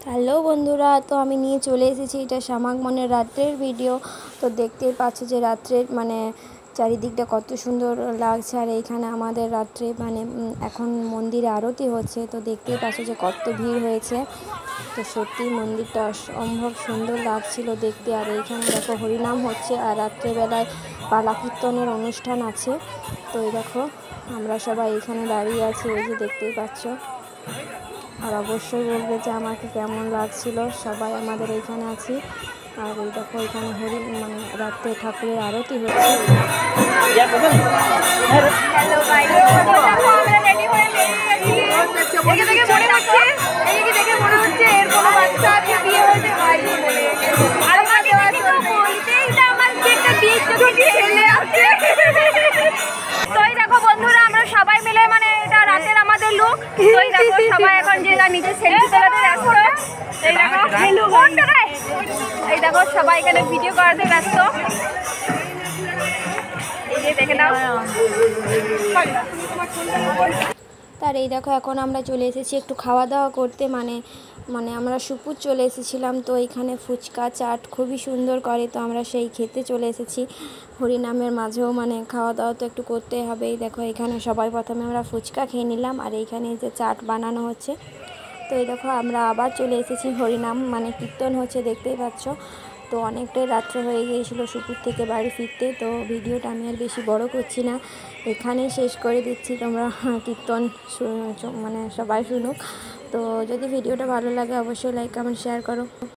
Hello বন্ধুরা, তো আমি নিয়ে চলে এসেছি এটা শ্যামাগমনের রাত্রের ভিডিও। তো দেখতেই পাচ্ছ যে রাত্রের চারিদিকটা কত সুন্দর লাগছে। আর এইখানে আমাদের রাত্রে এখন মন্দিরে আরতি হচ্ছে, তো দেখতেই পাচ্ছ যে কত ভিড় হয়েছে। তো সত্যি মন্দিরটা অসম্ভব সুন্দর লাগছিল দেখতে। আর এইখানে দেখো হরিনাম হচ্ছে আর রাত্রেবেলায় পালা কীর্তনের অনুষ্ঠান আছে। তো এই দেখো আমরা সবাই এখানে দাঁড়িয়ে আছি, এই যে দেখতেই পাচ্ছ। আর অবশ্যই বলবে যে আমাকে কেমন লাগছিল। সবাই আমাদের এইখানে আছি। আর এই দেখো এখানে রাত্রে ঠাকুরের আরতি হচ্ছে। দেখো বন্ধুরা, আমরা সবাই মিলে এটা রাতের আমাদের লুক। সবাই এখন যে নিজের সেলফি তোলাতে ব্যস্ত। এই দেখো সবাই এখানে ভিডিও করাতে ব্যস্ত। এই যে দেখে নাও। তার এই দেখো এখন আমরা চলে এসেছি একটু খাওয়া দাওয়া করতে। আমরা সুপুর চলে এসেছিলাম। তো এখানে ফুচকা চাট খুবই সুন্দর করে, তো আমরা সেই খেতে চলে এসেছি। হরিনামের মাঝেও খাওয়া দাওয়া তো একটু করতে হবে। এই দেখো এখানে সবাই প্রথমে আমরা ফুচকা খেয়ে নিলাম, আর এইখানে যে চাট বানানো হচ্ছে। তো এই দেখো আমরা আবার চলে এসেছি হরিনাম কীর্তন হচ্ছে, দেখতেই পাচ্ছ। তো অনেকটাই রাত্রে হয়ে গিয়েছিলো সুপুর থেকে বাড়ি ফিরতে। তো ভিডিওটা আমি আর বেশি বড় করছি না, এখানেই শেষ করে দিচ্ছি। তোমরা কীর্তন সবাই শুনুক। তো যদি ভিডিওটা ভালো লাগে অবশ্যই লাইক কমেন্ট শেয়ার করো।